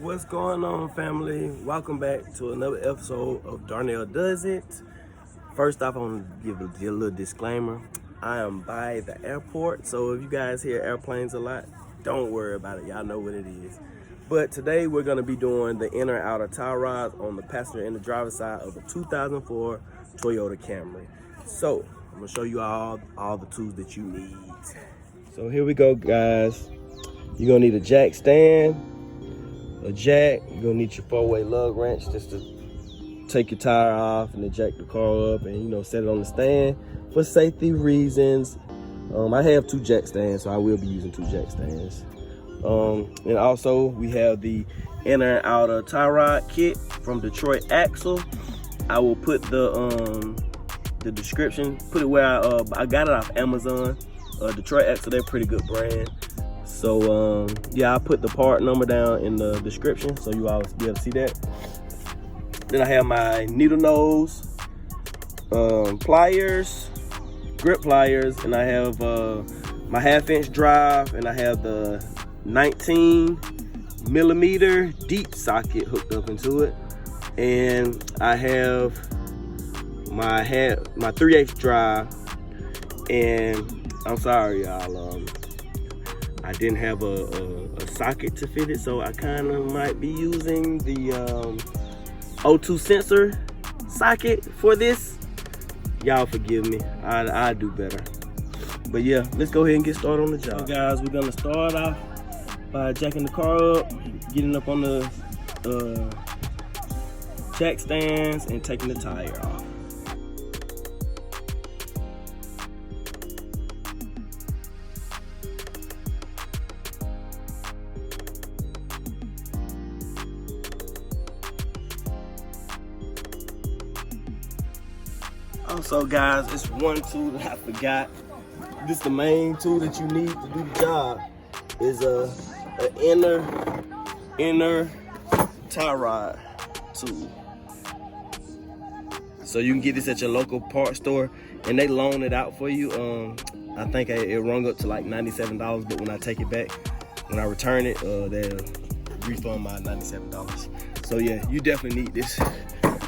What's going on, family? Welcome back to another episode of Darnell Does It. First off, I want to give a little disclaimer. I am by the airport, so if you guys hear airplanes a lot, don't worry about it. Y'all know what it is. But today we're going to be doing the inner and outer tie rods on the passenger and the driver's side of a 2004 Toyota Camry. So I'm going to show you all the tools that you need. So here we go, guys. You're going to need a jack stand, a jack. You're gonna need your 4-way lug wrench just to take your tire off and then jack the car up and set it on the stand for safety reasons. I have 2 jack stands, so I will be using 2 jack stands. And also we have the inner and outer tie rod kit from Detroit Axle. I will put the description, put it where I got it off Amazon. Detroit Axle, they're a pretty good brand. So yeah, I'll put the part number down in the description so you all will be able to see that. Then I have my needle nose, pliers, grip pliers, and I have my 1/2-inch drive, and I have the 19mm deep socket hooked up into it. And I have my 3/8 drive, and I'm sorry, y'all. I didn't have a socket to fit it, so I kind of might be using the O2 sensor socket for this. Y'all forgive me, I do better. But yeah, let's go ahead and get started on the job. So guys, we're gonna start off by jacking the car up, getting up on the jack stands, and taking the tire off. Also, guys, it's one tool that I forgot. This is the main tool that you need to do the job. Is an inner tie rod tool. So you can get this at your local parts store, and they loan it out for you. I think it rung up to like $97, but when I take it back, when I return it, they'll refund my $97. So yeah, you definitely need this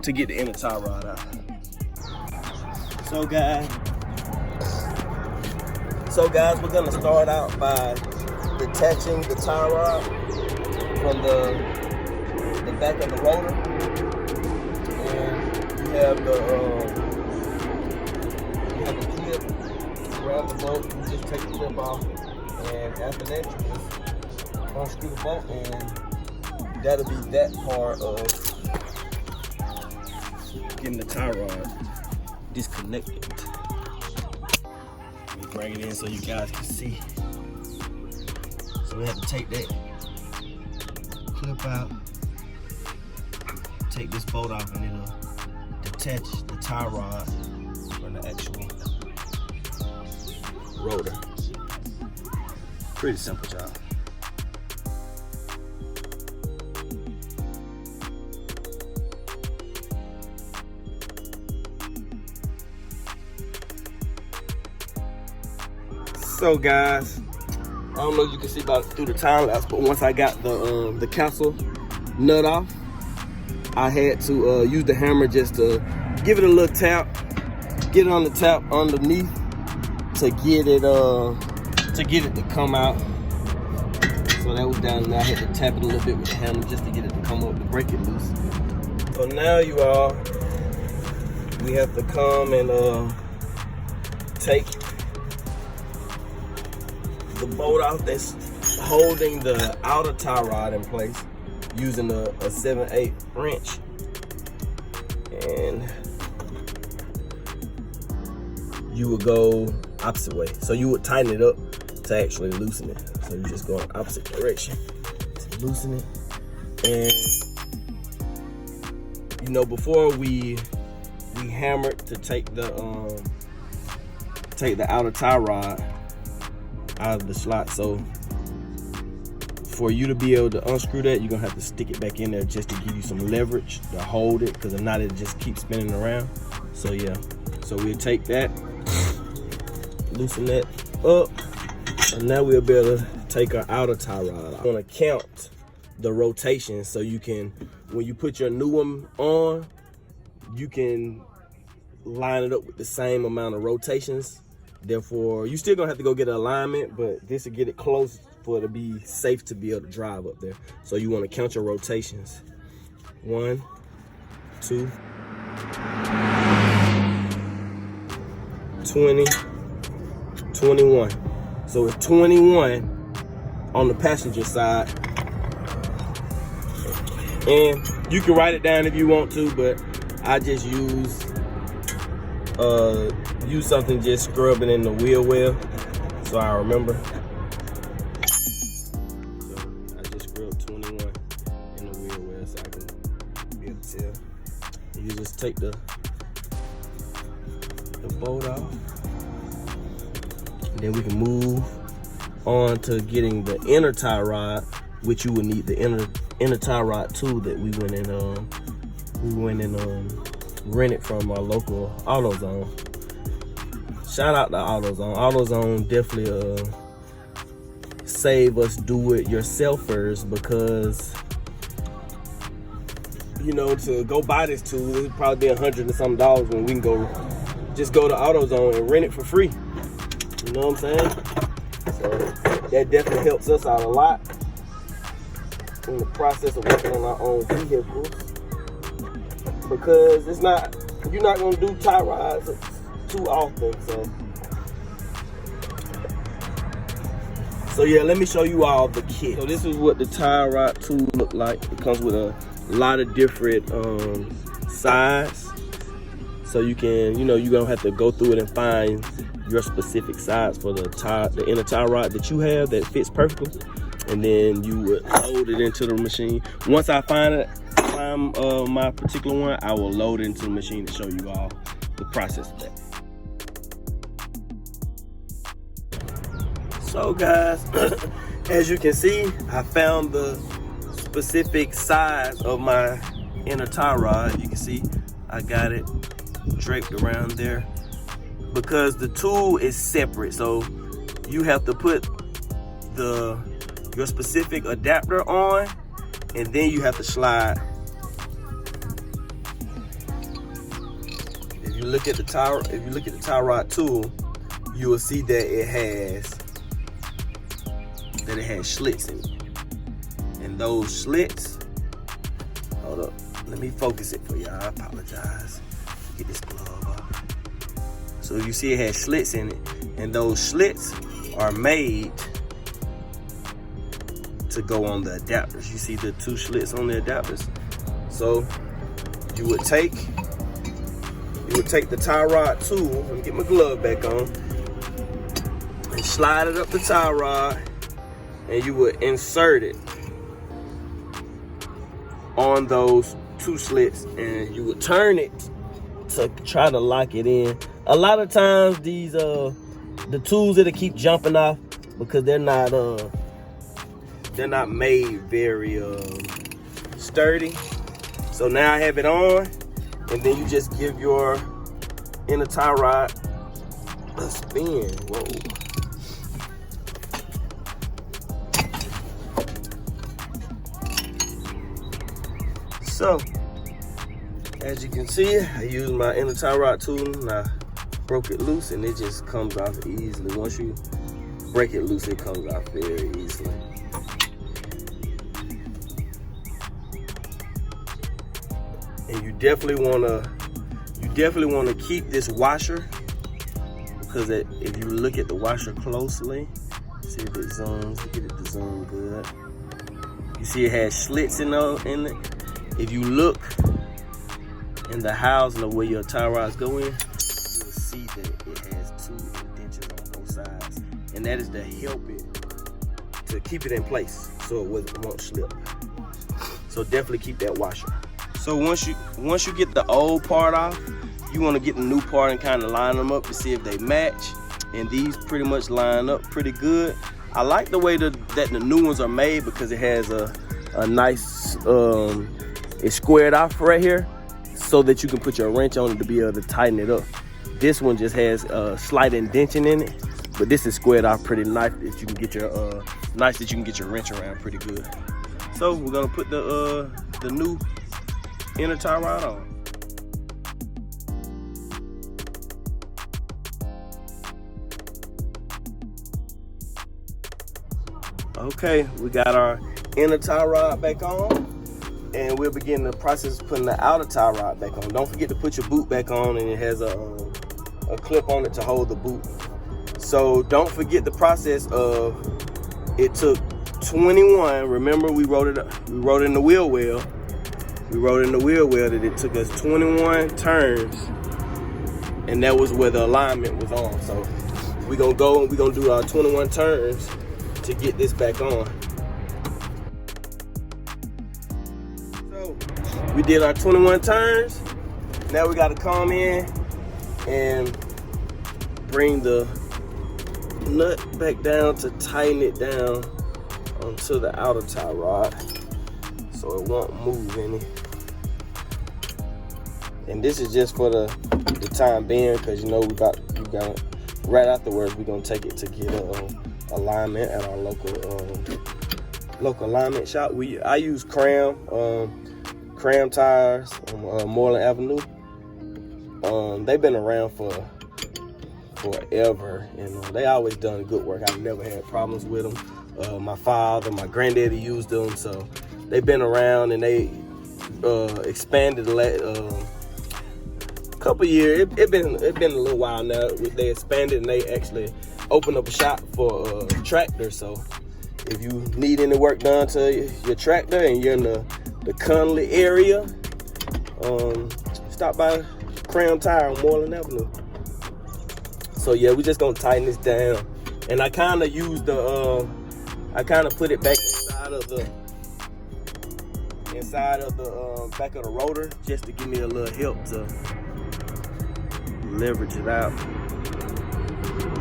to get the inner tie rod out. So guys, we're gonna start out by detaching the tie rod from the back of the rotor, and you have the clip around the bolt. You just take the clip off, and after that, you just unscrew the bolt, and that'll be that part of getting the tie rod disconnected. Let me bring it in so you guys can see. So we have to take that clip out, take this bolt off, and it'll detach the tie rod from the actual rotor. Pretty simple job. So guys, I don't know if you can see through the time lapse, but once I got the castle nut off, I had to use the hammer just to give it a little tap, get it on the tap underneath to get it to come out. So that was down there. I had to tap it a little bit with the hammer just to get it to come up, to break it loose. So now you all, we have to come and take the bolt off that's holding the outer tie rod in place using a 7/8 wrench, and you would go opposite way. So you would tighten it up to actually loosen it. So you just go in opposite direction to loosen it. And before we hammered to take the outer tie rod out of the slot. So for you to be able to unscrew that, you're gonna have to stick it back in there just to give you some leverage to hold it, because if not, it just keeps spinning around. So yeah, so we'll take that, loosen that up, and now we'll be able to take our outer tie rod. I'm gonna count the rotation, so you can, when you put your new one on, you can line it up with the same amount of rotations. Therefore, you still gonna have to go get an alignment, but this will get it close for it to be safe to be able to drive up there. So you want to count your rotations. 1, 2, 20, 21. So it's 21 on the passenger side. And you can write it down if you want to, but I just use something, just scrubbing in the wheel well, so I remember. So I just scrubbed 21 in the wheel well, so I can be able to tell. You just take the bolt off, and then we can move on to getting the inner tie rod, which you will need the inner tie rod tool that we went and rented from our local AutoZone. Shout out to AutoZone. AutoZone definitely save us do-it-yourselfers, because you know, to go buy this tool, it'd probably be $100 and some when we can just go to AutoZone and rent it for free. You know what I'm saying? So that definitely helps us out a lot in the process of working on our own vehicles, because you're not gonna do tie rods too often. So yeah, let me show you all the kit. So this is what the tie rod tool look like. It comes with a lot of different size, so you can, you're gonna have to go through it and find your specific size for the inner tie rod that you have that fits perfectly, and then you would load it into the machine. Once I find my particular one, I will load it into the machine to show you all the process of that. So guys, as you can see, I found the specific size of my inner tie rod. You can see I got it draped around there, because the tool is separate, so you have to put your specific adapter on, and then you have to slide. If you look at the tie rod tool, you will see that it has slits in it. And those slits, hold up, let me focus it for y'all. I apologize. Get this glove off. So you see it has slits in it, and those slits are made to go on the adapters. You see the 2 slits on the adapters. So you would take the tie rod tool, let me get my glove back on, and slide it up the tie rod, and you would insert it on those 2 slits, and you would turn it to try to lock it in. A lot of times these the tools that'll keep jumping off because they're not made very sturdy. So now I have it on, and then you just give your inner tie rod a spin. Whoa. So, as you can see, I used my inner tie rod tool and I broke it loose, and it just comes off easily. Once you break it loose, it comes off very easily. And you definitely wanna keep this washer, because if you look at the washer closely, see if it zooms, get it to zoom good. You see it has slits in it. If you look in the housing of where your tie rods go in, you'll see that it has 2 indentions on both sides, and that is to help it, to keep it in place so it won't slip. So definitely keep that washer. So once you get the old part off, you want to get the new part and kind of line them up to see if they match, and these pretty much line up pretty good. I like the way that the new ones are made, because it has a nice it's squared off right here, so that you can put your wrench on it to be able to tighten it up. This one just has a slight indentation in it, but this is squared off pretty nice that you can get your wrench around pretty good. So we're gonna put the new inner tie rod on. Okay, we got our inner tie rod back on, and we'll begin the process of putting the outer tie rod back on. Don't forget to put your boot back on, and it has a clip on it to hold the boot. So don't forget the process of, it took 21. Remember, we wrote it in the wheel well. We wrote in the wheel well that it took us 21 turns, and that was where the alignment was on. So we're gonna go and we're gonna do our 21 turns to get this back on. So we did our 21 turns. Now we got to come in and bring the nut back down to tighten it down onto the outer tie rod so it won't move any. And this is just for the time being, because you know we got right afterwards we're gonna take it to get alignment at our local alignment shop. I use Cram tires on Moreland Avenue. They've been around for forever, and they always done good work. I've never had problems with them. My father, my granddaddy used them, so they've been around, and they expanded a couple years. It been a little while now. They expanded and they actually opened up a shop for tractors. So if you need any work done to your tractor and you're in the Conley area, stop by Cram Tire on Moreland Avenue. So yeah, we're just gonna tighten this down, and I kind of used I kind of put it back inside of the back of the rotor, just to give me a little help to leverage it out.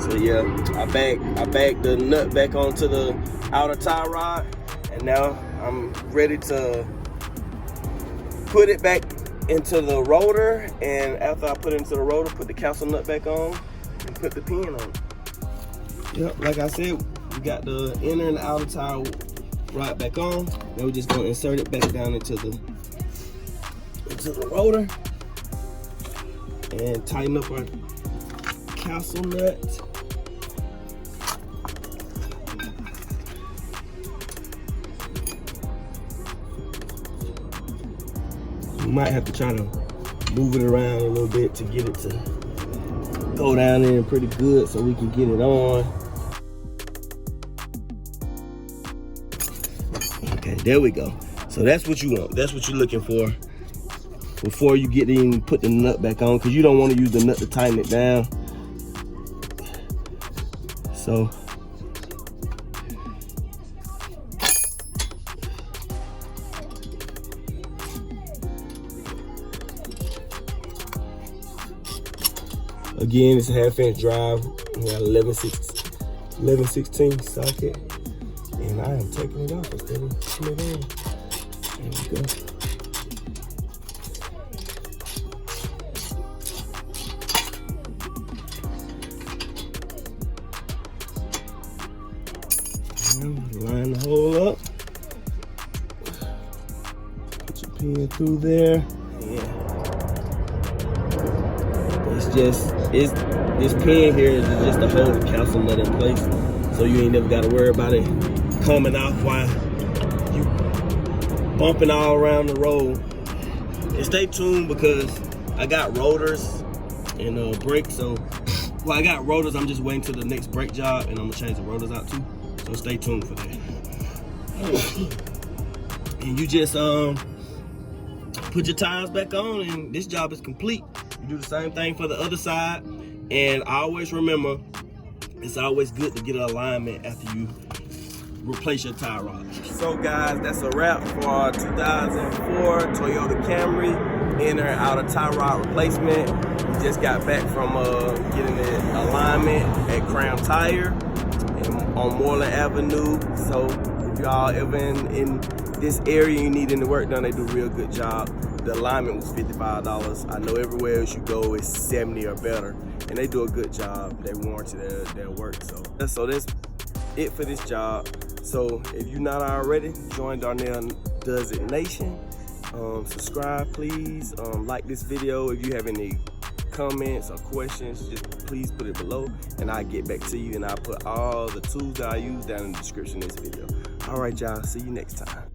So yeah, I backed the nut back onto the outer tie rod, and now I'm ready to put it back into the rotor. And after I put it into the rotor, put the capsule nut back on and put the pin on it. Yep, like I said, we got the inner and the outer tie rod back on. Now we're just gonna insert it back down into the rotor and tighten up our capsule nut. You might have to try to move it around a little bit to get it to go down there pretty good so we can get it on. Okay, there we go. So that's what you want. That's what you're looking for before you get in and put the nut back on, because you don't want to use the nut to tighten it down. So again, it's a 1/2-inch drive. We got 11/16 socket, and I am taking it off instead of putting it on. There we go. Line the hole up. Put your pin through there. Yeah. This pin here is just to hold the capsule nut in place, so you ain't never got to worry about it coming off while you bumping all around the road. And stay tuned, because I got rotors and brakes. So I got rotors. I'm just waiting till the next brake job, and I'm gonna change the rotors out too. So stay tuned for that. And you just put your tires back on, and this job is complete. You do the same thing for the other side. And always remember, it's always good to get an alignment after you replace your tie rod. So guys, that's a wrap for our 2004 Toyota Camry inner and outer tie rod replacement. We just got back from getting the alignment at Cram Tire on Moreland Avenue. So if y'all ever in this area you need any work done, they do a real good job. The alignment was $55. I know everywhere else you go it's 70 or better, and they do a good job. They warranty their work. So that's it for this job. So if you're not already, join Darnell Does It Nation. Subscribe, please. Like this video. If you have any comments or questions, just please put it below and I'll get back to you, and I'll put all the tools that I use down in the description of this video. All right, y'all, see you next time.